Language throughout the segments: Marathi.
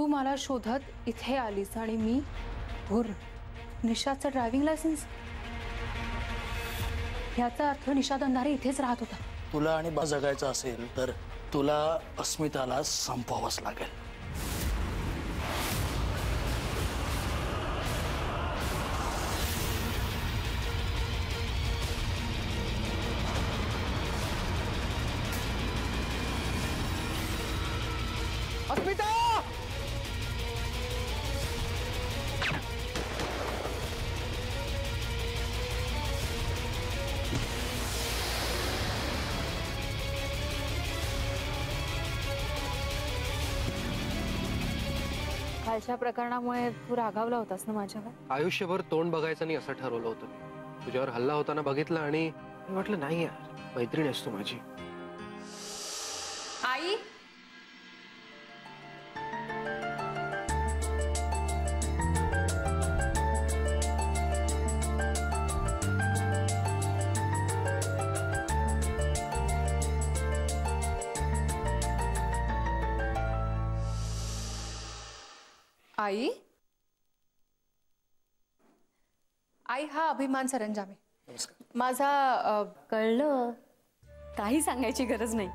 तू मला शोधत इथे आलीस आणि मी भूर निशाचं ड्रायव्हिंग लायसन्स, याचा अर्थ निशाद अंधारे इथेच राहत होता. तुला आणि बा जगायचं असेल तर तुला अस्मिताला संपवावंच लागेल. अस्मिता! कालच्या प्रकरणामुळे तू रागावला होतास ना माझ्यावर. आयुष्यभर तोंड बघायचं नाही असं ठरवलं होतं मी. तुझ्यावर हल्ला होताना बघितलं आणि म्हटलं नाही यार, मैत्रीण आहेस तू माझी. आई, आई, आई हा अभिमान सरंजामे. माझा कळलं, काही सांगायची गरज नाही.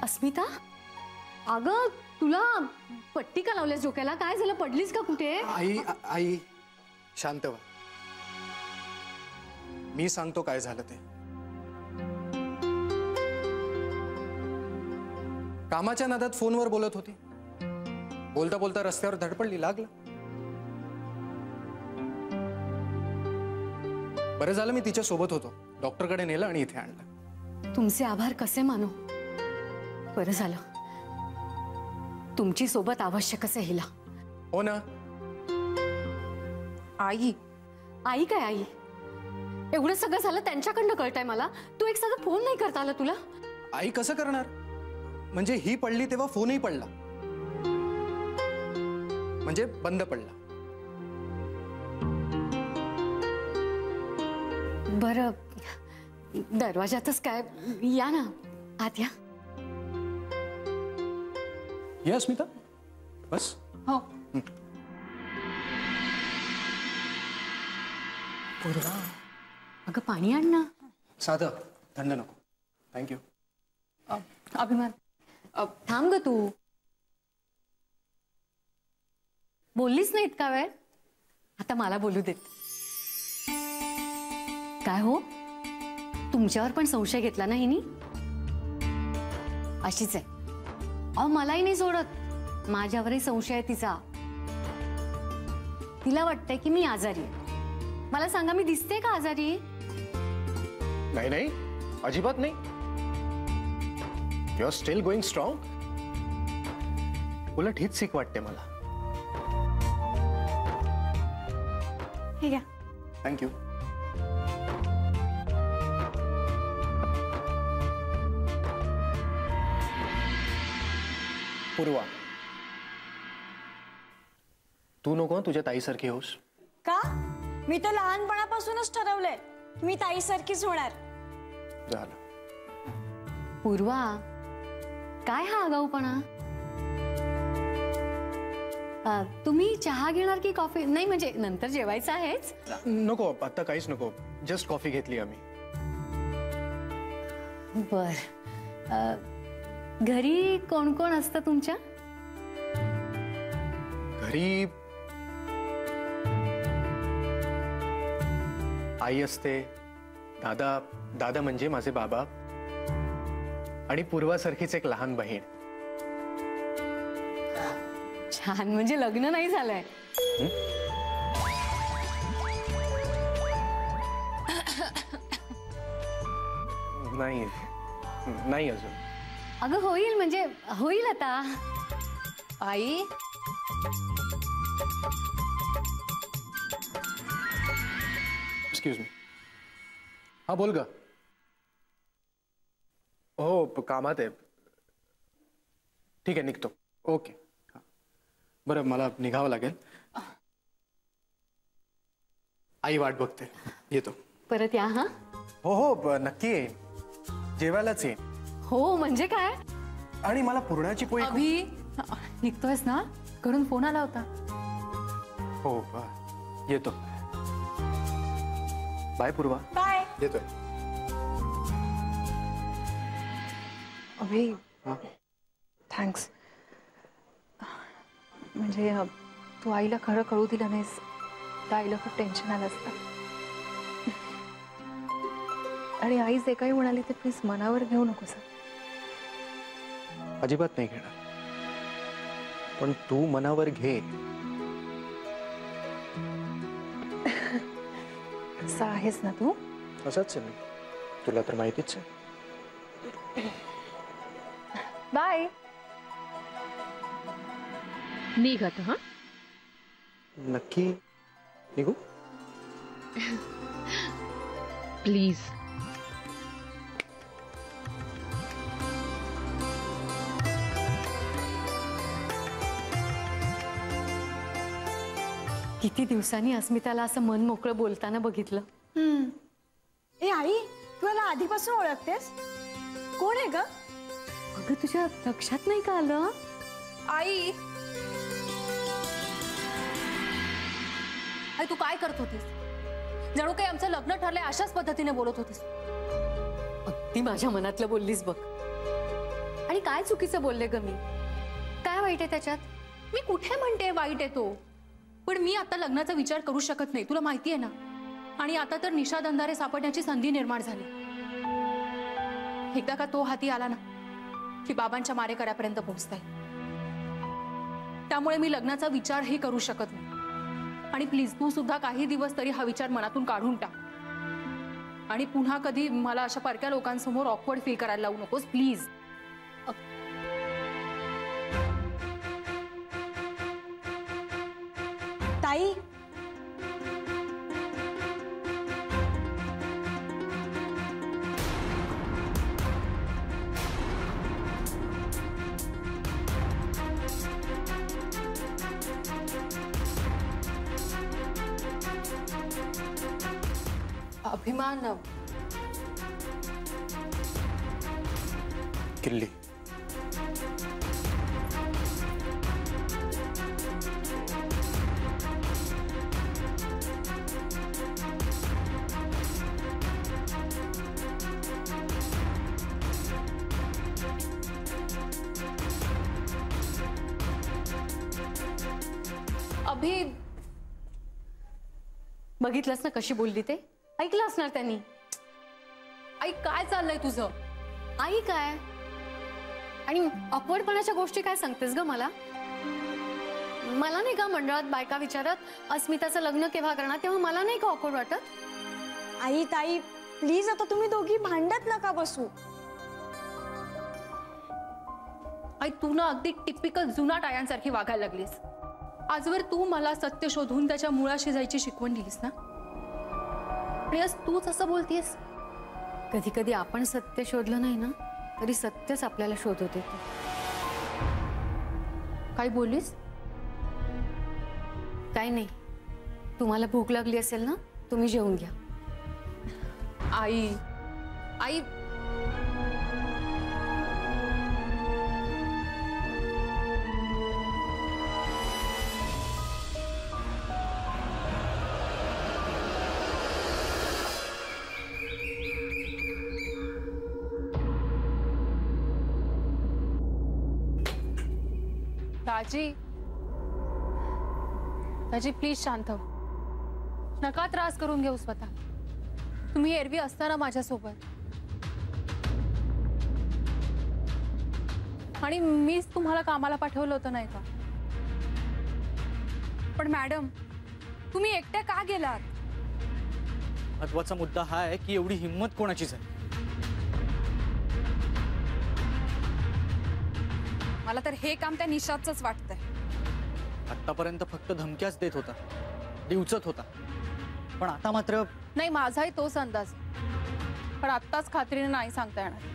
अस्मिता, अगं तुला पट्टी का लावल्यास डोक्याला? काय झालं, पडलीस का कुठे? आई आई शांत व्हा. मी सांगतो काय झालं ते. कामाच्या नादात फोनवर बोलत होती. बोलता बोलता रस्त्यावर धडपडली, लागलं. बरं झालं मी तिच्या सोबत होतो. डॉक्टरकडे नेलं आणि इथे आणलं. तुमचे आभार कसे मानू. बरं झालं तुमची सोबत आवश्यकच आहे हिला. हो ना. आई, आई काय आई? एवढं सगळं झालं त्यांच्याकडनं कळतंय मला. तू एक साधा फोन नाही करता आला तुला? आई कसं करणार? म्हणजे ही पडली तेव्हा फोनही पडला, म्हणजे बंद पडला. बरं, दरवाजातच काय, या ना आत या. ये अस्मिता, बस. हो. पूर्वा, अगं पाणी आण ना. साधं, थंड नको. थँक्यू. अभिमान, थांब ग तू. बोललीच नाही इतका वेळ, आता मला बोलू देत. काय हो, तुमच्यावर पण संशय घेतला ना हिनी? अशीच आहे. अहो मलाही नाही सोडत, माझ्यावरही संशय आहे तिचा. तिला वाटतंय की मी आजारी आहे. मला सांगा, मी दिसते का आजारी? नाही नाही, अजिबात नाही. You are still going strong. उलट हीच सीख वाटते मला. हे घ्या. थँक्यू. पूर्वा, तू नको तुझ्या ताईसारखी होस. का? मी तर लहानपणापासूनच ठरवलंय मी ताईसारखीच होणार. झालं. पूर्वा, काय हा आगाऊपणा? तुम्ही चहा घेणार की कॉफी? नाही म्हणजे नंतर जेवायचं आहेच. नको, आता काहीच नको. जस्ट कॉफी घेतली आम्ही. बर. घरी कोण कोण असतं तुमच्या? घरी आई असते, दादा, दादा म्हणजे माझे बाबा, आणि पूर्वासारखीच एक लहान बहीण. छान, म्हणजे लग्न नाही झालंय? नाही नाही अजून. अगं होईल, म्हणजे होईल आता. आई, एक्सक्यूज मी. हा बोल ग. हो कामात आहे. ठीक आहे, निघतो. ओके. बरं, मला निघावं लागेल. आई वाट बघते, येतो. परत या. हा हो हो, नक्की येईन. जेवायलाच ये. हो म्हणजे काय? आणि मला पुरणाची पोळी अभि निघतोयस ना? घरून फोन आला होता. हो येतो. बाय पूर्वा. बाय. येतोय. अभि थँक्स. म्हणजे तू आईला खरं कळू दिलं नाहीस तर आईला खूप टेन्शन आलं असतं. आणि आई जे काही म्हणाली ते प्लीज मनावर घेऊ नकोस. अजिबात नाही घेणार. पण तू मनावर घे. असं आहेस ना तू? असंच आहे मी. तुला तर माहितीच आहे. बाय. निघत हा. नक्की निघू? प्लीज. किती दिवसांनी अस्मिताला असं मन मोकळं बोलताना बघितलं. ए आई, तू याला आधीपासून ओळखतेस? कोण आहे ग? अगं तुझ्या लक्षात नाही का आलं? आई आई तू काय करत होतीस? जणू काही आमचं लग्न ठरलंय अशाच पद्धतीने बोलत होतीस. अगदी माझ्या मनातलं बोललीस बघ. आणि काय चुकीचं बोलले ग मी? काय वाईट आहे त्याच्यात? मी कुठे म्हणते वाईट आहे तो? पण मी आता लग्नाचा विचार करू शकत नाही, तुला माहिती आहे ना. आणि आता तर निषाद अंधारे सापडण्याची संधी निर्माण झाली. एकदा का तो हाती आला ना की बाबांच्या मारेकऱ्यापर्यंत पोहोचताय. त्यामुळे मी लग्नाचा विचारही करू शकत नाही. आणि प्लीज तू सुद्धा काही दिवस तरी हा विचार मनातून काढून टाक. आणि पुन्हा कधी मला अशा परक्या लोकांसमोर ऑकवर्ड फील करायला लावू नकोस प्लीज. ताई, अभिमान किल्ली. अभि बघितलंस ना कशी बोलली ते? ऐकलं असणार त्यांनी. आई काय चाललंय तुझं? आई काय? आणि अपवडपणाच्या गोष्टी काय सांगतेस ग मला? मला नाही का मंडळात बायका विचारत अस्मिताचं लग्न केव्हा करणार, तेव्हा मला नाही का ऑकवर्ड वाटत? आई ताई प्लीज आता तुम्ही दोघी भांडत नका बसू. आई तू ना अगदी टिपिकल जुनाट आयांसारखी वागायला लागलीस. आजवर तू मला सत्य शोधून त्याच्या मुळाशी जायची शिकवण दिलीस ना, आणि आज तूच असं बोलतेस. कधी कधी आपण सत्य शोधलं नाही ना तरी सत्यच आपल्याला शोधत येतं. काय बोललीस? काय नाही. तुम्हाला भूक लागली असेल ना, तुम्ही जेवून घ्या. आई आई दाजी दाजी प्लीज शांत हो. नका त्रास करून घेऊ स्वतः. तुम्ही एरवी असताना माझ्यासोबत, आणि मीच तुम्हाला कामाला पाठवलं होतं नाही का? पण मॅडम तुम्ही एकट्या का गेलात? महत्वाचा मुद्दा हा आहे की एवढी हिंमत कोणाची झाली? मला तर हे काम त्या निषादचंच वाटतंय. आतापर्यंत फक्त धमक्याच देत होता, डिवचत होता, पण आता मात्र नाही. माझाही तोच अंदाज, पण आत्ताच खात्रीने नाही सांगता येणार.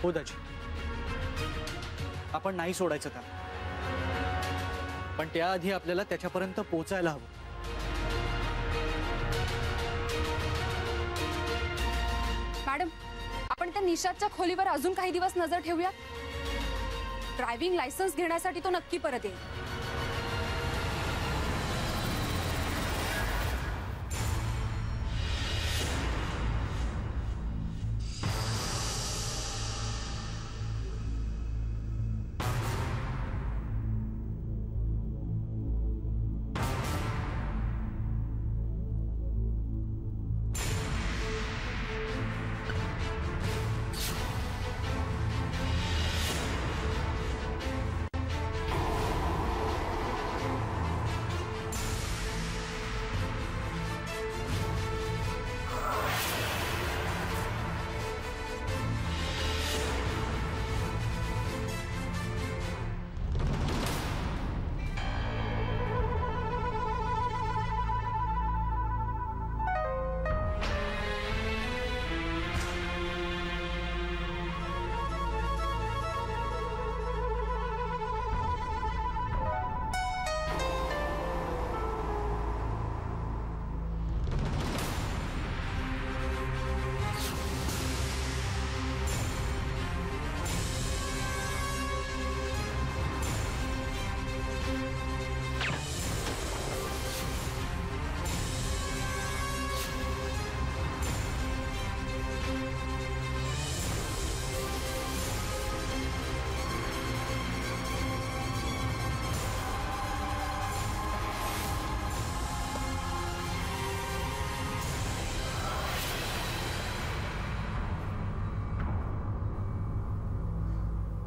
हो दाजी, आपण नाही सोडायचं त्याला, पण त्याआधी आपल्याला त्याच्यापर्यंत पोहोचायला हवं. मॅडम, आपण त्या निषादच्या खोलीवर अजून काही दिवस नजर ठेवूया. ड्रायव्हिंग लायसन्स घेण्यासाठी तो नक्की परत येईल.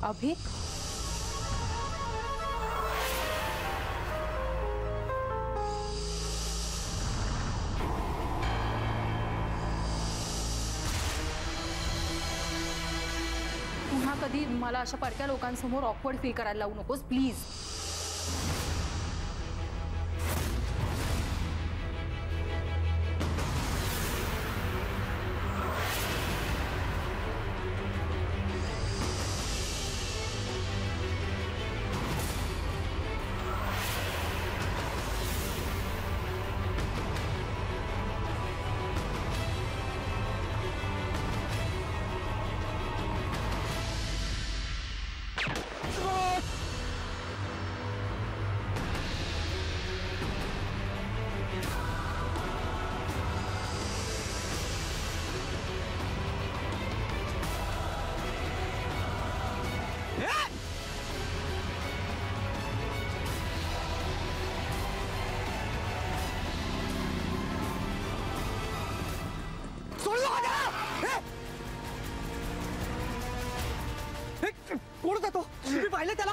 अभि, पुन्हा कधी मला अशा परक्या लोकांसमोर ऑकवर्ड फील करायला लावू नकोस प्लीज. कोण होता तो? तुम्ही पाहिलं त्याला?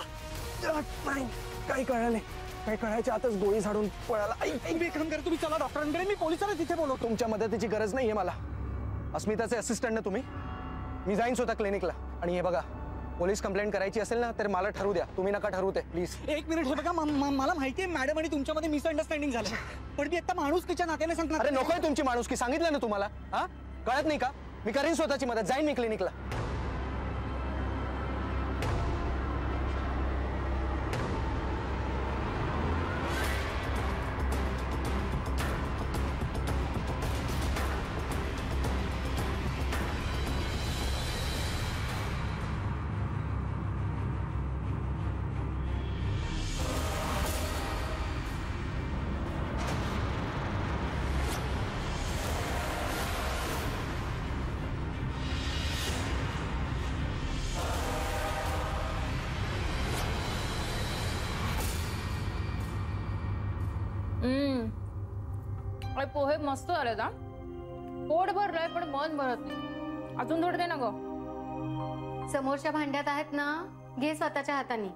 नाही, काही कळलं नाही. काही कळायच्या आतच गोळी झाडून पळाला. एक काम करा, तुम्ही चला डॉक्टरांकडे, मी पोलिसांना तिथे बोलवतो. तुमच्या मदतीची गरज नाहीये मला. अस्मिताचे असिस्टंट ना तुम्ही? मी जाईन स्वतः क्लिनिकला. आणि हे बघा, पोलीस कंप्लेंट करायची असेल ना तर मला ठरवू द्या, तुम्ही नका ठरवू ते प्लीज. एक मिनिट, हे बघा, मला माहिती आहे मॅडम आणि तुमच्यामध्ये मिसअंडरस्टँडिंग झालं, पण मी आता माणूस तिच्या नात्याने सांगणार. अरे नकोय तुमची माणुसकी, सांगितलं ना तुम्हाला. हा, कळत नाही का? मी करीन स्वतःची मदत, जाईन मी क्लिनिकला. अरे पोहे मस्त झाले ना, पोट भरलंय पण मन भरत नाही. अजून थोडं दे ना ग. समोरच्या भांड्यात आहेत ना, घे स्वतःच्या हाताने.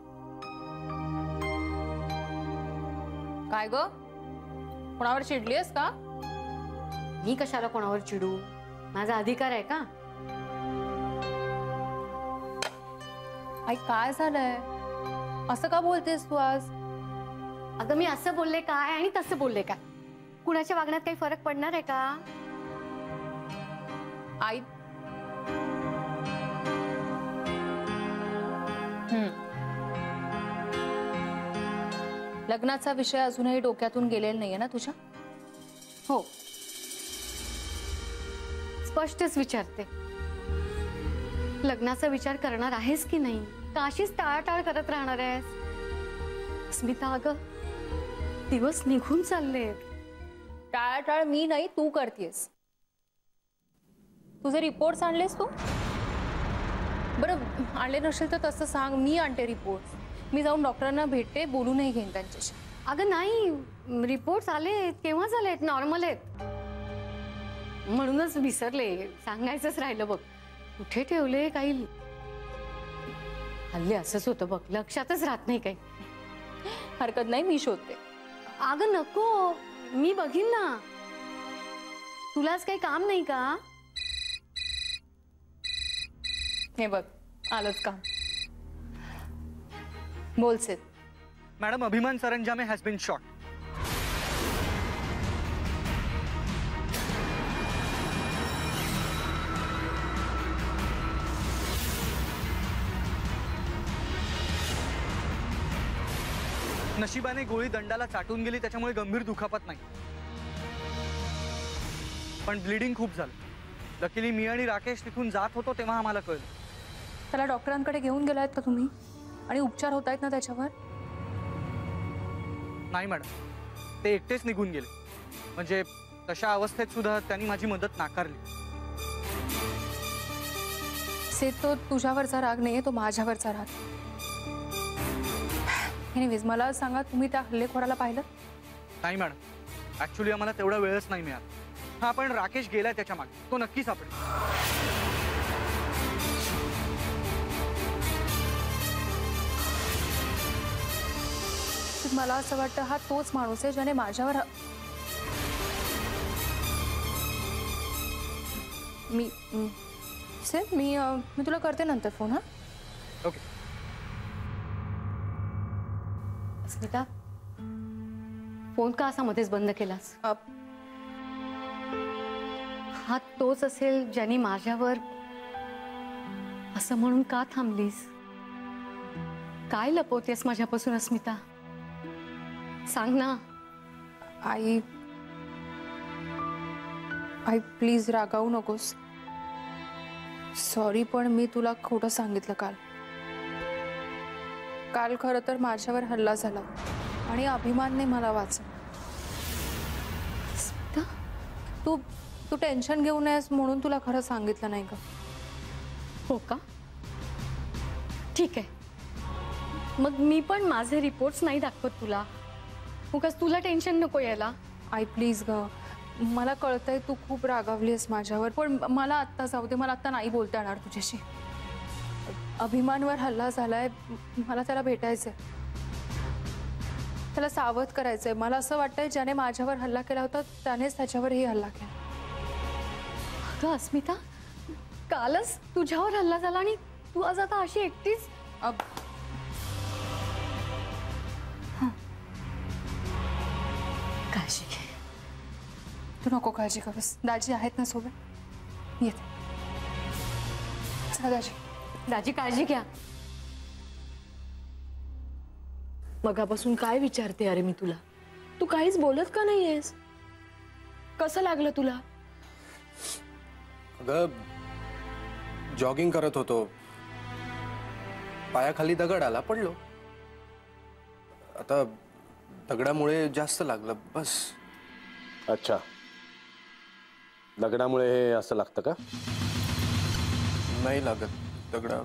काय ग, कोणावर चिडलीस का? मी कशाला कोणावर चिडू, माझा अधिकार आहे का? आई काय झालंय, असं का बोलतेस तू आज? अगं मी असं बोलले काय आणि तसं बोलले काय, कुणाच्या वागण्यात काही फरक पडणार आहे का? आई लग्नाचा विषय अजूनही डोक्यातून गेलेला नाहीये ना तुझ्या? हो, स्पष्टच विचारते, लग्नाचा विचार करणार आहेस की नाही, का अशीच टाळाटाळ करत राहणार आहेस? स्मिता अगं, दिवस निघून चाललेत. टाळाटाळ मी नाही, तू करतेस. तुझे रिपोर्ट्स आणलेस तू? बरं, आणले नसेल तर तसं सांग, मी आणते रिपोर्ट्स. मी जाऊन डॉक्टरांना भेटते, बोलूनही घेईन त्यांच्याशी. अगं नाही, रिपोर्ट्स आले, केव्हा झालेत, नॉर्मल आहेत. म्हणूनच विसरले, सांगायचंच राहिलं बघ. कुठे ठेवले काही, हल्ली असंच होतं बघ, लक्षातच राहत नाही काही. हरकत नाही, मी शोधते. अगं नको, मी बघीन ना. तुलाच काही काम नाही का? हे बघ, आलंच काम. बोलसेत. मॅडम, अभिमान सरंजामे हॅज बीन शॉट. नशिबाने गोळी दंडाला चाटून गेली, त्याच्यामुळे गंभीर दुखापत नाही, पण ब्लिडिंग खूप झालं. लकीली मी आणि राकेश तिथून जात होतो तेव्हा आम्हाला कळलं. त्याला डॉक्टरांकडे घेऊन गेलायत का तुम्ही? आणि उपचार होत आहेत ना त्याच्यावर? नाही मॅडम, ते एकटेच निघून गेले. म्हणजे तशा अवस्थेत सुद्धा त्यांनी माझी मदत नाकारली. से तो तुझ्यावरचा राग नाहीये, तो माझ्यावरचा राग. एनिवेज, मला सांगा, तुम्ही त्या हल्लेखोराला पाहिलं? नाही मॅडम, ऍक्च्युली आम्हाला तेवढा वेळच नाही मिळाला. हा, पण राकेश गेलाय त्याच्या मागे, तो नक्की सापडेल. मला असं वाटतं हा तोच माणूस आहे ज्याने माझ्यावर मी तुला करते नंतर फोन. हा, ओके. स्मिता, फोन का असा मध्येच बंद केलास? हा तोच असेल ज्याने माझ्यावर असं म्हणून का थांबलीस? काय लपवतेस माझ्यापासून अस्मिता? सांग ना. आई प्लीज रागावू नकोस. सॉरी, पण मी तुला खोटं सांगितलं काल खरं तर माझ्यावर हल्ला झाला आणि अभिमानने मला वाचवलं. तू टेन्शन घेऊ नयेस म्हणून तुला खरं सांगितलं नाही का? हो का? ठीक आहे, मग मी पण माझे रिपोर्ट्स नाही दाखवत तुला, उगाच तुला टेन्शन नको यायला. आई प्लीज ग, मला कळतंय तू खूप रागावलीस माझ्यावर, पण मला आत्ता जाऊ दे. मला आत्ता नाही बोलता येणार तुझ्याशी. अभिमानवर हल्ला झालाय, मला त्याला भेटायचंय, त्याला सावध करायचंय. मला असं वाटतंय ज्याने माझ्यावर हल्ला केला होता त्यानेच त्याच्यावरही हल्ला केला. अगं अस्मिता, कालच तुझ्यावर हल्ला झाला आणि तू आज आता अशी एकटीच. काळजी घे. तू नको काळजी करूस, दाजी आहेत ना सोबत. येते. चला दाजी. दाजी काळजी घ्या. मगापासून काय विचारते अरे मी तुला? तू काहीच बोलत का नाहीयेस? कसं लागलं तुला? अगं, जॉगिंग करत होतो, पायाखाली दगड आला, पडलो. आता दगडामुळे जास्त लागलं, बस. अच्छा, दगडामुळे हे असं लागतं का? नाही लागत दगडा.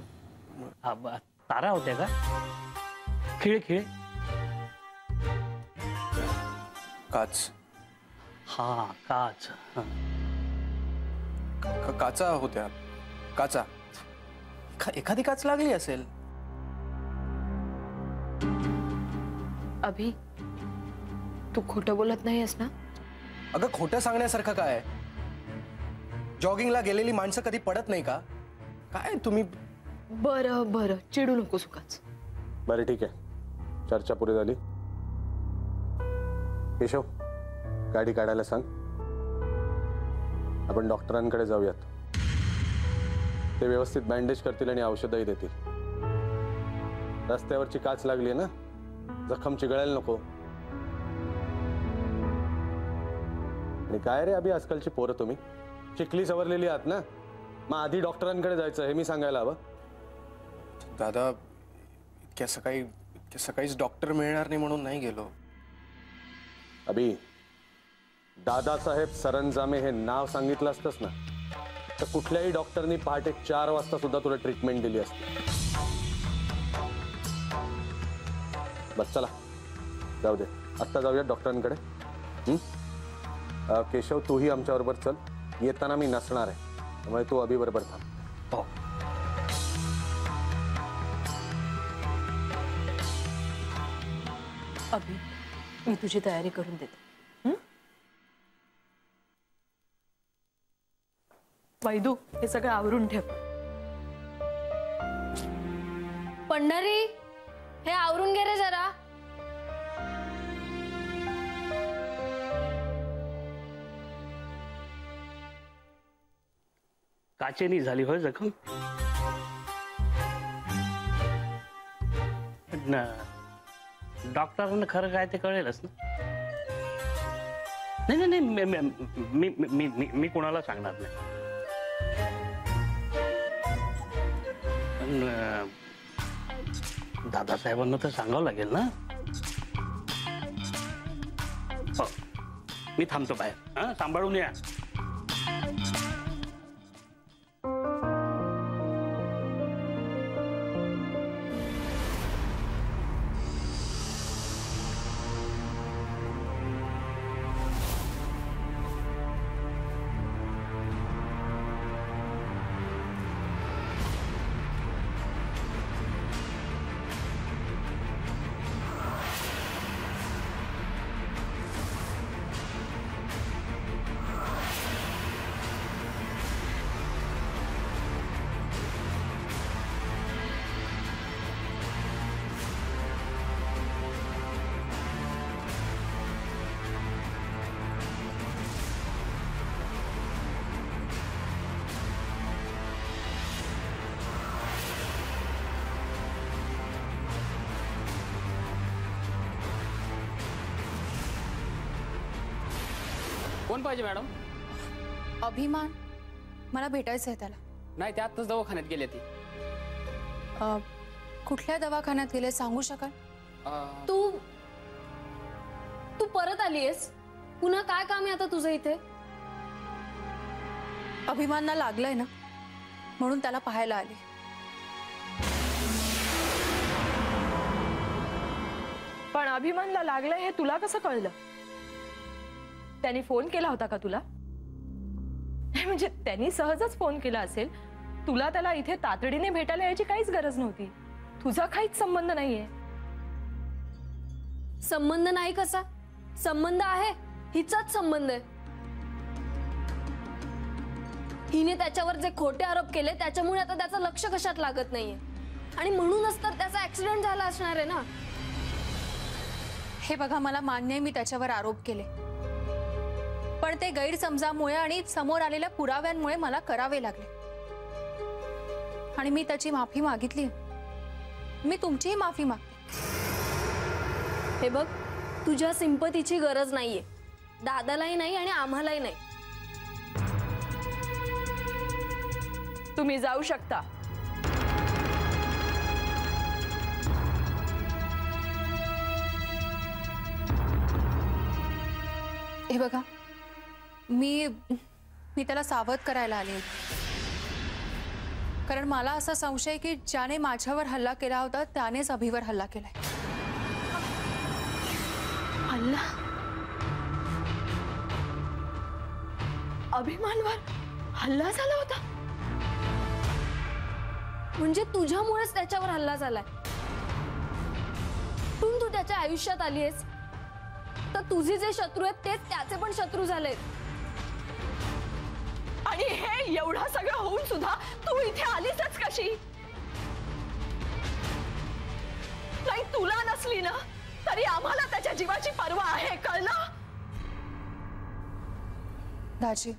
तारा होत्या का? खिळे खिळे काच. हा, काच. काचा होत्या, काचा. एखादी काच लागली असेल. अभि, तू खोटं बोलत नाहीयेस ना? अगं, खोटं सांगण्यासारखं काय? जॉगिंगला गेलेली माणसं कधी पडत नाही का? काय तुम्ही? बरं बरं, चिडू नको सुखाच. बरं ठीक आहे, चर्चा पुरी झाली. केशव, गाडी काढायला सांग. आपण डॉक्टरांकडे जाऊयात. ते व्यवस्थित बँडेज करतील आणि औषधही देतील. रस्त्यावरची काच लागली आहे ना, जखम चिघळायला नको. आणि काय रे अभि, आजकालची पोरं तुम्ही चिखली सवरलेली आहात ना, मग आधी डॉक्टरांकडे जायचं हे मी सांगायला हवं. दादा इतक्या सकाळीच डॉक्टर मिळणार नाही म्हणून नाही गेलो. अभि, दादासाहेब सरंजामे हे नाव सांगितलं असतंस ना तर कुठल्याही डॉक्टरनी पहाटे 4 वाजता सुद्धा तुला ट्रीटमेंट दिली असती. बस चला जाऊ दे, आत्ता जाऊया डॉक्टरांकडे. केशव तूही आमच्याबरोबर चल. येताना मी नसणार आहे, त्यामुळे तू अभि बरोबर थांब. हो. अभि, मी तुझी तयारी करून देते. वैदू, हे सगळं आवरून ठेव. पंढरी, हे आवरून घे रे जरा. काचेनी झाली होय जखम? डॉक्टरांना खरं काय ते कळेलच ना. नाही नाही नाही, मी कोणाला सांगणार नाही. दादासाहेबांना तर सांगावं लागेल ना. हो, मी थांबतो बाहेर. हा, सांभाळून या. कोण पाहिजे मॅडम? अभिमान, मला भेटायचं आहे त्याला. नाही, ते आत्ताच दवाखान्यात गेले ती. कुठल्या दवाखान्यात गेले सांगू शकाल? तू परत आलीयस? पुन्हा काय काम आहे आता तुझं इथे? अभिमानला लागलंय ना, म्हणून त्याला पाहायला आली. पण अभिमानला लागलंय हे तुला कसं कळलं? त्यांनी फोन केला होता का तुला? म्हणजे त्यांनी सहजच फोन केला असेल. तुला त्याला इथे तातडीने भेटायला यायची काहीच गरज नव्हती. तुझा काहीच संबंध नाहीये. संबंध नाही कसा? संबंध आहे, हिचाच संबंध आहे. हिने त्याच्यावर जे खोटे आरोप केले त्याच्यामुळे आता त्याचं लक्ष कशात लागत नाहीये, आणि म्हणूनच तर त्याचा ऍक्सिडेंट झाला असणार आहे ना. हे बघा, मला मान्य आहे मी त्याच्यावर आरोप केले, पण ते गैरसमजामुळे आणि समोर आलेल्या पुराव्यांमुळे मला करावे लागले, आणि मी त्याची माफी मागितली. मी तुमचीही माफी मागते. हे बघ, तुझ्या सिंपतीची गरज नाहीये, दादालाही नाही आणि आम्हालाही नाही. तुम्ही जाऊ शकता. हे बघा, मी त्याला सावध करायला आले, कारण मला असा संशय की ज्याने माझ्यावर हल्ला केला होता त्यानेच अभिवर हल्ला केलाय. हल्ला? अभिमानवर हल्ला झाला होता? म्हणजे तुझ्यामुळेच त्याच्यावर हल्ला झालाय. तू त्याच्या आयुष्यात आलीयस तर तुझे जे शत्रू आहेत तेच त्याचे पण शत्रू झालेत. आणि हे एवढं सगळं होऊन सुद्धा तू इथे आलीसच कशी? नाही, तुला नसली ना तरी आम्हाला त्याच्या जीवाची पर्वा आहे, कळलं? दाजी,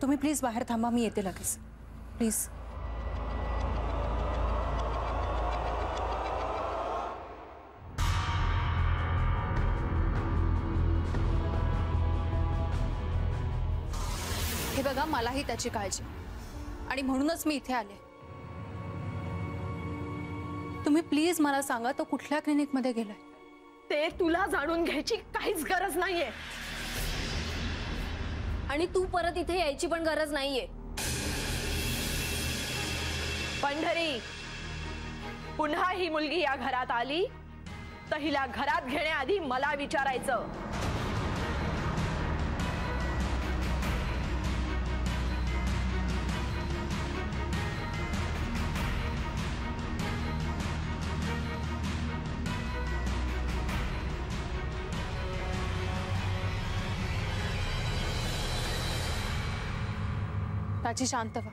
तुम्ही प्लीज बाहेर थांबा, मी येते लगेच, प्लीज. हे बघा, मलाही त्याची काळजी आणि म्हणूनच मी इथे आले. तुम्ही प्लीज मला सांगा, तो कुठल्या क्लिनिकमध्ये गेलाय? ते तुला जाणून घ्यायची काहीच गरज नाहीये. आणि तू परत इथे यायची पण गरज नाहीये. पंढरी, पुन्हा ही मुलगी या घरात आली तर हिला घरात घेण्याआधी मला विचारायचं. ताजी, शांत व्हा.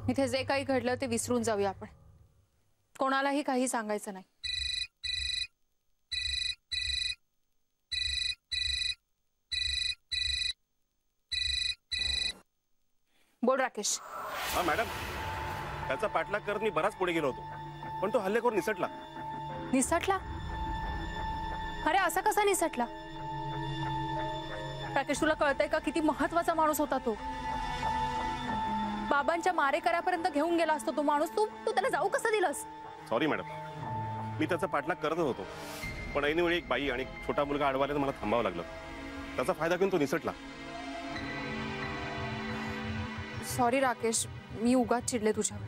इथे जे काही घडलं ते विसरून जाऊया आपण. कोणालाही काही सांगायचं नाही. बोल राकेश. हा मॅडम, त्याचा पाठलाग करत मी बराच पुढे गेलो होतो, पण तो हल्लेखोर निसटला. निसटला? अरे असा कसा निसटला? राकेश, तुला कळतंय का किती महत्वाचा माणूस होता तो? बाबांच्या मारेकऱ्यापर्यंत घेऊन गेला असतो तो माणूस. तू त्याला जाऊ कसं दिलंस? सॉरी मॅडम, मी त्याचा पाठलाग करतच होतो, पण ऐनवेळी एक बाई आणि छोटा मुलगा अडवायला मला थांबावं लागलं. त्याचा फायदा घेऊन तो निसटला. सॉरी राकेश, मी उगाच चिडले तुझ्यावर.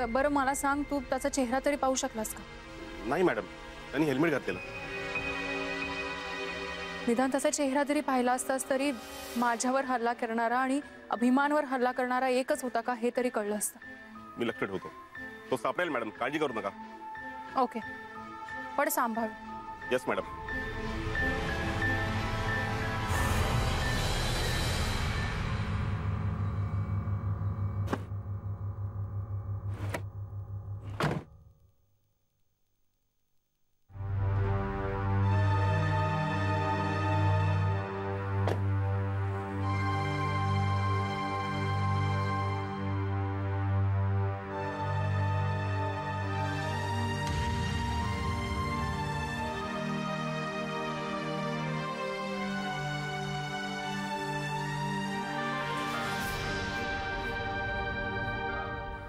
बरं मला सांग, तू त्याचा चेहरा तरी पाहू शकलास का? नाही मॅडम, त्यांनी हेल्मेट घातलेलं. निदान त्याचा चेहरा जरी पाहिला असतास तरी माझ्यावर हल्ला करणारा आणि अभिमानवर हल्ला करणारा एकच होता का हे तरी कळलं असतं. मी लक्ष ठेवतो. तो सापडेल मॅडम, काळजी करू नका. ओके, पण सांभाळ. Yes madam.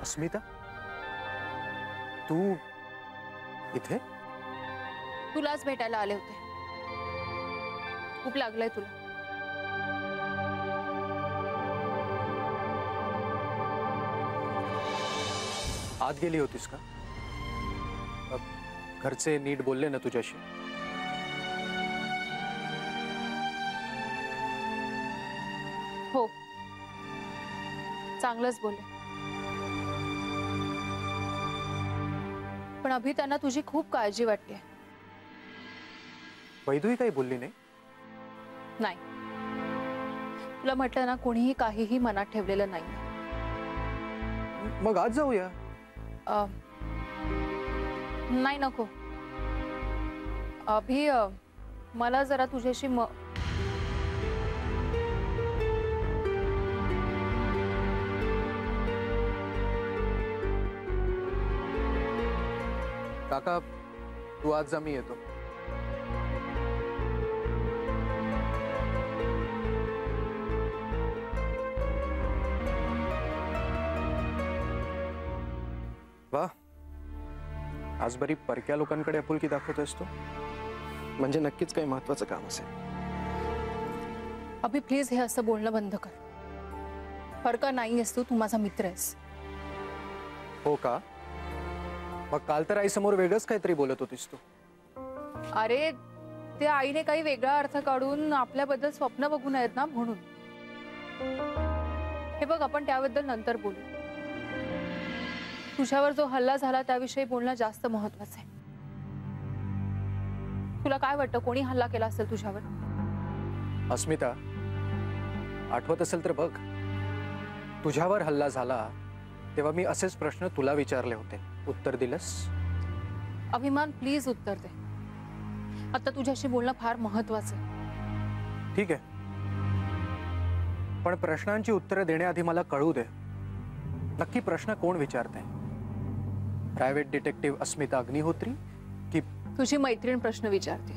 अस्मिता, तू इथे? तुलाच भेटायला आले होते. खूप लागलंय तुला. आत गेली होतीस का? घरचे नीट बोलले ना तुझ्याशी? हो, चांगलंच बोलले. पण अभि, त्यांना तुझी खूप काळजी वाटते. वैदूही काही बोलली नाही? नाही. तुला म्हटलं ना, कोणीही काहीही मनात ठेवलेलं नाही. मग आज जाऊया. नाही, नको. अभि, मला जरा तुझ्याशी काका, तू आज जा, मी येतो. वा, आज बरी परक्या लोकांकडे आपुलकी दाखवतोस तू. म्हणजे नक्कीच काही महत्वाचं काम असेल. अभि, प्लीज हे असं बोलणं बंद कर. परका नाही आहेस तू माझा मित्र आहेस. हो का? मग काल तर आई समोर वेगळंच काहीतरी बोलत होतीस तू. अरे, त्या आईने काही वेगळा अर्थ काढून आपल्याबद्दल स्वप्न बघू नयेत ना, म्हणून. हे बघ, आपण त्याबद्दल नंतर बोलू. तुझ्यावर जो हल्ला झाला त्याविषयी बोलणं जास्त महत्वाचं आहे. तुला काय वाटतं, कोणी हल्ला केला असेल तुझ्यावर? अस्मिता, आठवत असेल तर बघ, तुझ्यावर हल्ला झाला तेव्हा मी असेच प्रश्न तुला विचारले होते. उत्तर दिलंस? अभिमान, प्लीज उत्तर दे. आता तुझ्याशी बोलणं फार महत्वाचं आहे. ठीक आहे, पण प्रश्नांची उत्तरं देण्याआधी मला कळू दे, नक्की प्रश्न कोण विचारते? प्रायव्हेट डिटेक्टिव्ह अस्मिता अग्निहोत्री की तुझी मैत्रीण प्रश्न विचारते?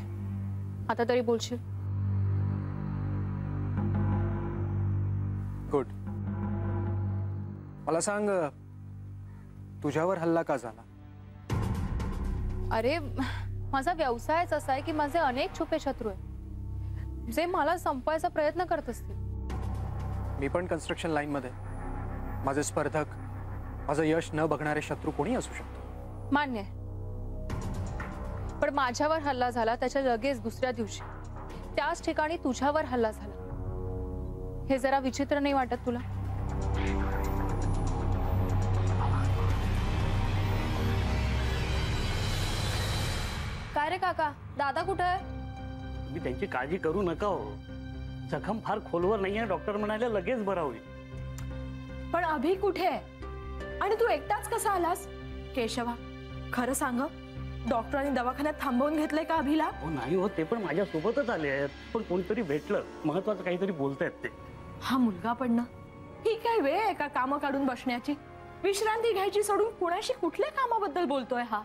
आता तरी बोलशील? सांग, तुझ्यावर हल्ला का झाला? अरे माझा व्यवसायच असा आहे की माझे अनेक छुपे शत्रू आहेत जे मला संपवायचा प्रयत्न करत असतील. मी पण कन्स्ट्रक्शन लाईन मध्ये. माझे स्पर्धक, माझं यश न बघणारे शत्रू कोणी असू शकतो. मान्य आहे, पण माझ्यावर हल्ला झाला त्याच्या लगेच दुसऱ्या दिवशी त्याच ठिकाणी तुझ्यावर हल्ला झाला. हे जरा विचित्र नाही वाटत तुला? काय रे काका, दादा कुठे आहे? तुम्ही त्यांची काळजी करू नका हो. जखम फार खोलवर नाहीये, डॉक्टर म्हणाले लगेच बरा होईल. पण अभि कुठे आहे आणि तू एकटाच कसा आलास? केशवा, खरं सांग, डॉक्टरांनी दवाखान्यात थांबवून घेतलंय का अभिला? हो नाही हो, ते पण माझ्या सोबतच आले आहेत. पण कोणीतरी भेटलं, महत्वाचं काहीतरी बोलतायत ते. हा मुलगा पण ना, ही काय वेळ आहे का कामं काढून बसण्याची? विश्रांती घ्यायची सोडून कुणाशी कुठल्या कामाबद्दल बोलतोय हा?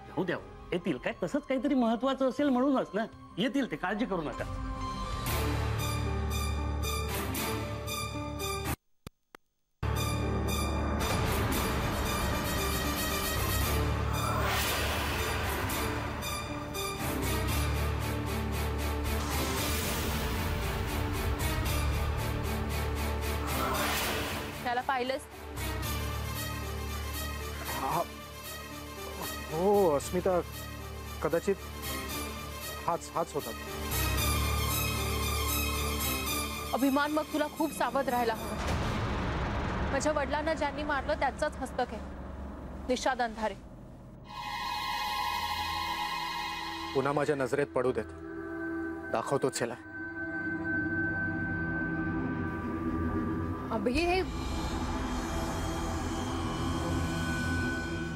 जाऊ द्या, येतील. काय तसंच काहीतरी महत्वाचं असेल म्हणूनच ना. येतील ते, काळजी करू नका. त्याला पाहिलंस? हो अस्मिता, कदाचित हाच होता. अभिमान, मग तुला खूप सावध राहायला हवं. माझ्या वडिलांना ज्यांनी मारलं त्याचाच हस्तक आहे, निषाद अंधारे. पुन्हा माझ्या नजरेत पडू देत, दाखवतोच याला. अभि, हे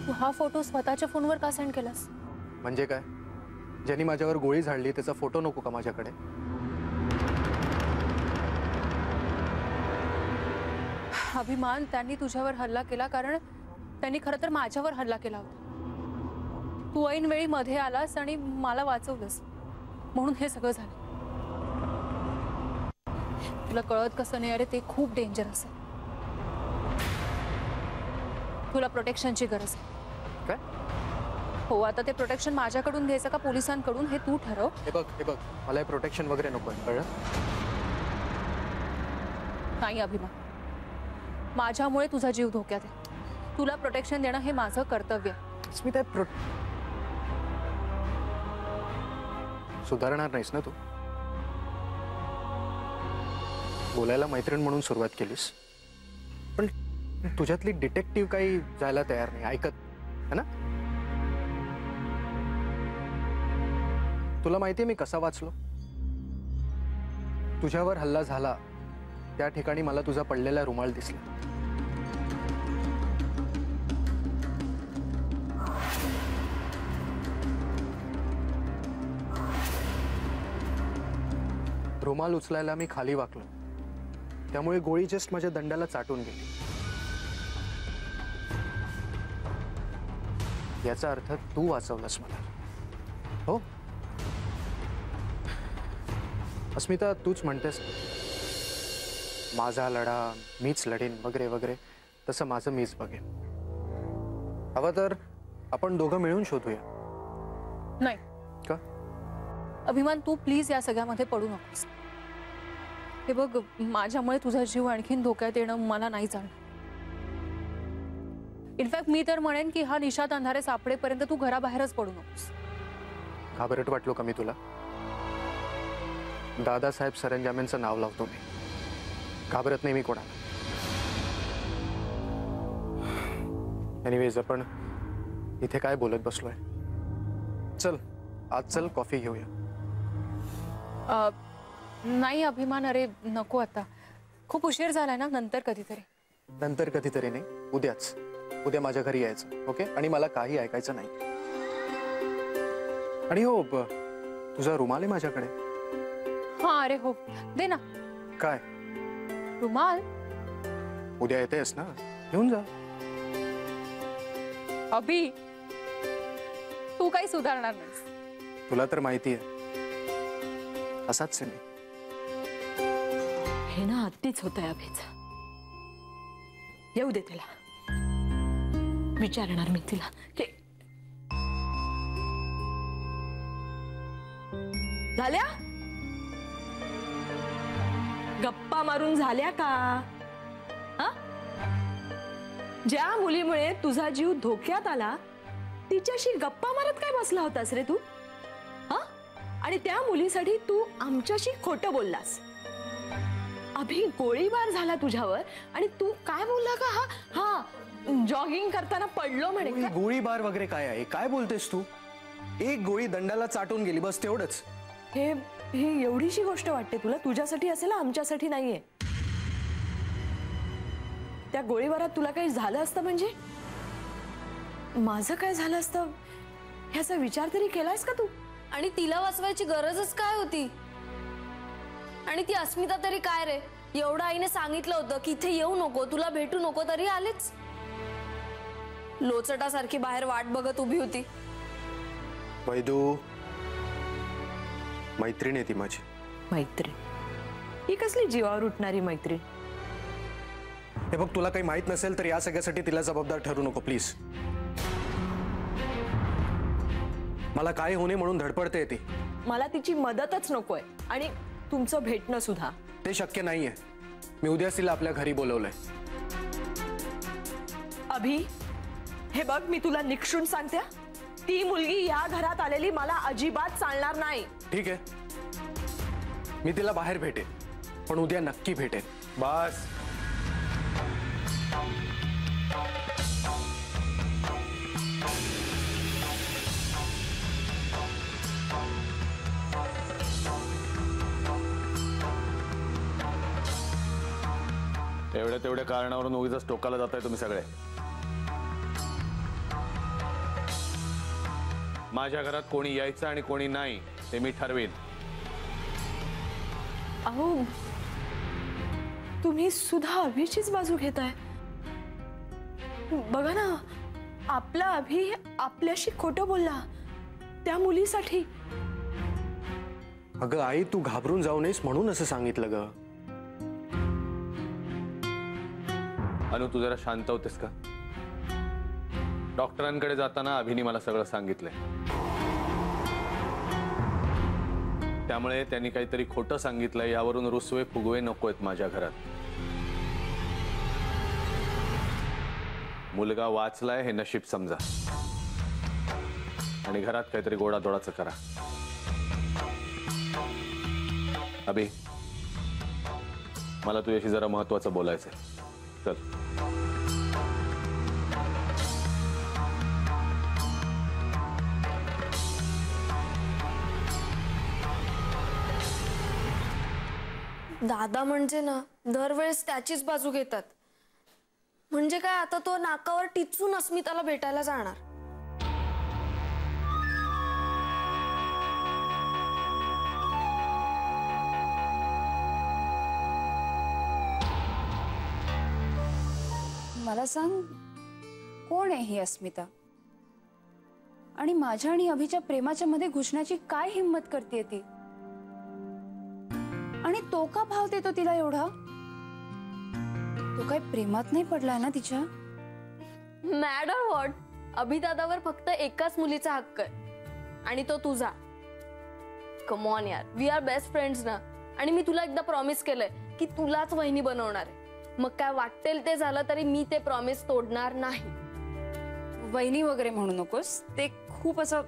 तू हा फोटो स्वतःच्या फोनवर का सेंड केलास? म्हणजे काय? ज्यांनी माझ्यावर गोळी झाडली त्याचा फोटो नको का माझ्याकडे? अभिमान, त्यांनी तुझ्यावर हल्ला केला कारण त्यांनी खरं तर माझ्यावर हल्ला केला होता. तू ऐन वेळी मध्ये आलास आणि मला वाचवलंस, म्हणून हे सगळं झालं. तुला कळत कसं नाही? अरे ते खूप डेंजरस आहे. तुला प्रोटेक्शनची गरज आहे. काय? हो, आता ते प्रोटेक्शन माझ्याकडून घ्यायचं का पोलिसांकडून हे तू ठरव. हे बघ, मला प्रोटेक्शन वगैरे नको आहे, कळलं? नाही अभिमान, माझ्यामुळे तुझा जीव धोक्यात आहे. तुला प्रोटेक्शन देणं हे माझं कर्तव्य आहे. स्मिता, सुधारणार नाहीस ना तू? बोलायला मैत्रीण म्हणून सुरुवात केलीस, पण तुझ्यातली डिटेक्टिव्ह काही जायला तयार नाही, ऐकत है ना? तुला माहितीये मी कसा वाचलो? तुझ्यावर हल्ला झाला त्या ठिकाणी मला तुझा पडलेला रुमाल दिसला. रुमाल उचलायला मी खाली वाकलो, त्यामुळे गोळी जस्ट माझ्या दंडाला चाटून गेली. याचा अर्थ तू वाचवलंस मला. हो अस्मिता, तूच म्हणतेस माझा लढा मीच लढेन वगैरे वगैरे, तसं माझं मीच बघेन. हवं तर आपण दोघं मिळून शोधूया. नाही का? अभिमान, तू प्लीज या सगळ्यामध्ये पडू नकोस. हे बघ, माझ्यामुळे तुझा जीव आणखीन धोक्यात येणं मला नाही जाणं. इनफॅक्ट मी तर म्हणेन की हा निषाद अंधारे सापडेपर्यंत तू घराबाहेरच पडू नकोस. घाबरट वाटलो का मी तुला? दादासाहेब सरंजामेंचं नाव लावतो मी, घाबरत नाही मी कोणाला. एनिवेज, आपण इथे काय बोलत बसलोय? चल चल कॉफी घेऊया. नाही अभिमान, अरे नको, आता खूप उशीर झालाय ना. नंतर कधीतरी. नंतर कधीतरी नाही, उद्याच. उद्या माझ्या घरी यायचं, ओके? आणि मला काही ऐकायचं नाही. आणि हो, तुझा रुमाल आहे माझ्याकडे. हा, अरे हो, दे ना. काय रुमाल? उद्या येतेस ना, घेऊन जा. अभि, तू काही सुधारणार नाहीस. तुला तर माहिती आहे, असाच आहे मी. हे ना अगदीच होतंय अभिच. येऊ दे त्याला. विचारणार मी तिला की झाल्या गप्पा मारून झाल्या का? हा? ज्या मुलीमुळे तुझा जीव धोक्यात आला तिच्याशी गप्पा मारत काय बसला होतास रे तू? हा? आणि त्या मुलीसाठी तू आमच्याशी खोटं बोललास. अभि गोळीबार झाला तुझ्यावर आणि तू काय बोलला का? हा जॉगिंग करताना पडलो म्हणे का? गोळीबार वगैरे काय आहे? काय बोलतेस तू? एक गोळी दंडाला चाटून गेली, बस तेवढंच. हे एवढीशी गोष्ट वाटते तुला? तुझ्यासाठी असेल, आमच्यासाठी नाहीये. त्या गोळीबारात तुला काही झालं असतं म्हणजे माझं काय झालं असतं ह्याचा विचार तरी केलायस का तू? आणि तिला वाचवायची गरजच काय होती? आणि ती अस्मिता तरी काय रे, एवढं आईने सांगितलं होतं की इथे येऊ नको, तुला भेटू नको, तरी आलीच. लोचटासारखी बाहेर वाट बघत उभी होती. वैदू, मैत्रीण आहे ती माझी. मैत्रीण? ही कसली जीवावर उठणारी मैत्रीण? हे बघ, तुला काही माहित नसेल तर या सगळ्यासाठी तिला जबाबदार ठरू नको प्लीज. मला काय होणे म्हणून धडपडते ती. मला तिची मदतच नकोय आणि तुमचं भेटणं सुद्धा. ते शक्य नाहीये. मी उद्याच तिला आपल्या घरी बोलवलंय. अभि, हे बघ, मी तुला निक्षून सांगते, ती मुलगी या घरात आलेली मला अजिबात चालणार नाही. ठीक आहे, मी तिला बाहेर भेटेन, पण उद्या नक्की भेटेन. बस. एवढ्या तेवढ्या कारणावरून उगीच टोकाला जाताय तुम्ही सगळे. माझ्या घरात कोणी यायचं आणि कोणी नाही ते मी ठरवेन. अहो, तुम्ही सुद्धा अभिचीच बाजू घेताय. बघा ना, आपला अभि आपल्याशी खोटं बोलला त्या मुलीसाठी. अगं आई, तू घाबरून जाऊ नयेस म्हणून असं सांगितलं ग. अनु, तू जरा शांत होतेस का? डॉक्टरांकडे जाताना अभिनी मला सगळं सांगितलंय. त्यामुळे त्यांनी काहीतरी खोटं सांगितलंय यावरून रुसवे फुगवे नकोयत माझ्या घरात. मुलगा वाचलाय हे नशीब समजा आणि घरात काहीतरी गोडाधोडाचं करा. अभि, मला तुझ्याशी जरा महत्वाचं बोलायचंय. चल. दादा म्हणजे ना दरवेळेस त्याचीच बाजू घेतात. म्हणजे काय, आता तो नाकावर टिचून अस्मिताला भेटायला जाणार. मला सांग, कोण आहे ही अस्मिता? आणि माझ्या आणि अभिच्या प्रेमाच्या मध्ये घुसण्याची काय हिम्मत करते ती? आणि तो का भाव देतो तिला एवढा? तो काय प्रेमात नाही पडलाय ना तिच्या? मॅडर व्हॉट, अभिदादावर फक्त एकाच मुलीचा हक्क आहे आणि तो तुझा. कम ऑन यार, वी आर बेस्ट फ्रेंड्स ना. आणि मी तुला एकदा प्रॉमिस केलंय की तुलाच वहिनी बनवणार आहे. मग काय वाटेल ते झालं तरी मी ते प्रॉमिस तोडणार नाही. वहिनी वगैरे म्हणू नकोस, ते खूप असं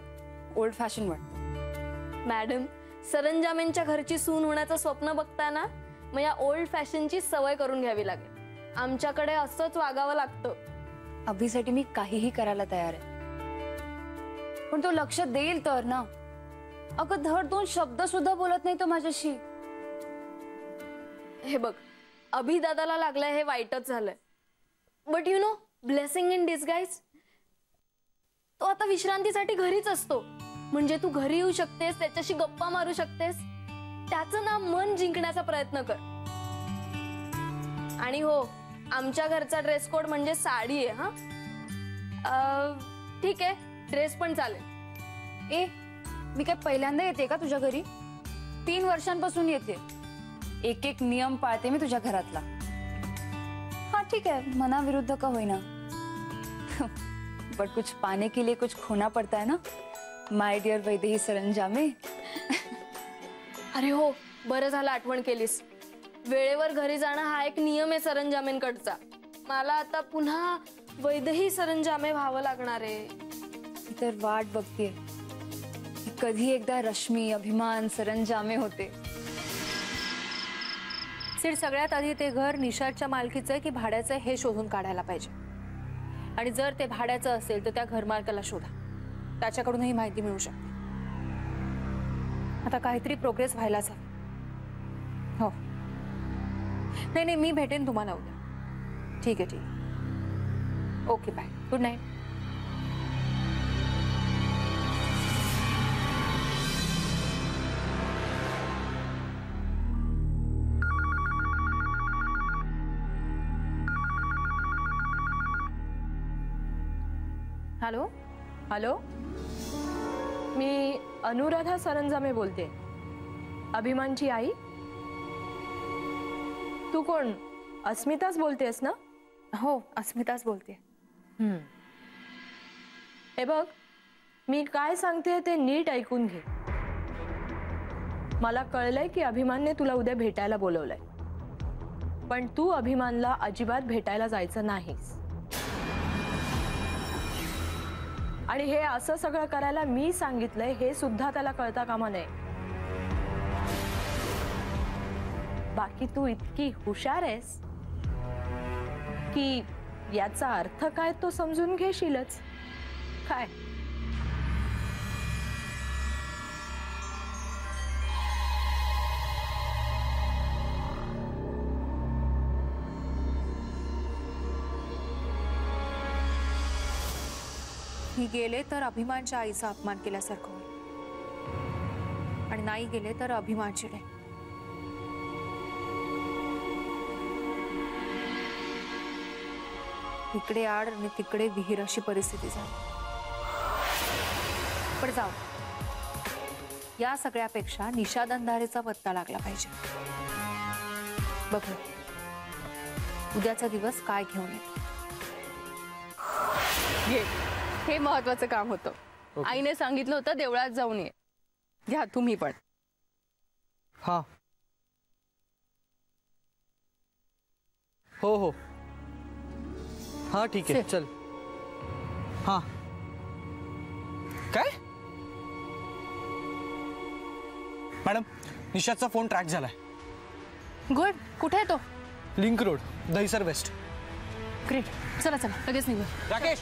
ओल्ड फॅशन वाटतं. मॅडम, सरंजामेंच्या घरची सून होण्याचं स्वप्न बघताना मग या ओल्ड फॅशनची सवय करून घ्यावी लागेल. आमच्याकडे असंच वागावं लागतं. अभिसाठी मी काहीही करायला तयार आहे, पण तो लक्ष देईल तर ना. अगं, धड दोन शब्द सुद्धा बोलत नाही तो माझ्याशी. हे बघ, अभिदादाला लागलंय हे वाईटच झालंय, but you know, blessing in disguise. तो आता विश्रांतीसाठी घरीच असतो. म्हणजे तू घरी येऊ शकतेस, त्याच्याशी गप्पा मारू शकतेस, त्याचं ना मन जिंकण्याचा प्रयत्न कर. आणि हो, आमच्या घरचा ड्रेस कोड म्हणजे साडी आहे. हा, ठीक आहे, ड्रेस पण चालेल. ए, मी काय पहिल्यांदा येते का तुझ्या घरी? 3 वर्षांपासून येते. एक एक नियम पाळते मी तुझ्या घरातला. हा ठीक आहे, मनाविरुद्ध का होईना. बट कुछ पाने के लिए कुछ खोना पड़ता है ना, माय डियर वैदेही सरंजामे. अरे हो, बरं झालं आठवण केलीस. वेळेवर घरी जाणं हा एक नियम आहे सरंजामेंकडचा. मला आता पुन्हा वैदेही सरंजामे व्हावं लागणार आहे. तर वाट बघतेय कधी एकदा रश्मी, अभिमान, सरंजामे होते. सीड, सगळ्यात आधी ते घर निषादच्या मालकीचं आहे की भाड्याचं आहे हे शोधून काढायला पाहिजे. आणि जर ते भाड्याचं असेल तर त्या घरमालकाला शोधा, त्याच्याकडूनही माहिती मिळू शकते. आता काहीतरी प्रोग्रेस व्हायलाच हवी. हो, नाही नाही, मी भेटेन तुम्हाला उद्या. ठीक आहे, ठीक आहे. Okay, bye, good night. Hello hello, मी अनुराधा सरंजामे बोलते, अभिमानची आई. तू कोण? अस्मिताच बोलतेस ना? हो, अस्मिताच बोलते. हे बघ, मी काय सांगते ते नीट ऐकून घे. मला कळलंय की अभिमानने तुला उद्या भेटायला बोलवलंय, पण तू अभिमानला अजिबात भेटायला जायचं नाहीस. आणि हे असं सगळं करायला मी सांगितलंय हे सुद्धा त्याला कळता कामा नये. बाकी तू इतकी हुशार आहेस की याचा अर्थ काय तो समजून घेशीलच. काय? ही गेले तर अभिमानच्या आईचा अपमान केल्यासारखं होईल, आणि नाही गेले तर अभिमान चिडे. इकडे आड आणि तिकडे विहीर अशी परिस्थिती झाली. पण जाऊ, या सगळ्यापेक्षा निषाद अंधारेचा पत्ता लागला पाहिजे. बघू उद्याचा दिवस काय घेऊन येतो. हे महत्वाचं काम होतं. आईने सांगितलं होतं देवळात जाऊन ये. घ्या तुम्ही पण. हा, हो हो, हा ठीक आहे, चल. हा, काय मॅडम, निषादचा फोन ट्रॅक झालाय. गुड. कुठे आहे तो? Link road, Dahisar west. Great. चला चला, लगेच निघू. राकेश,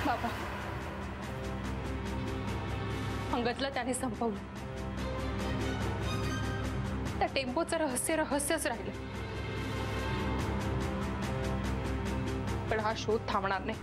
बाबा, अंगतला त्याने संपवलं. त्या टेम्पोचं रहस्य रहस्यच राहिलं. पण हा शोध थांबणार नाही.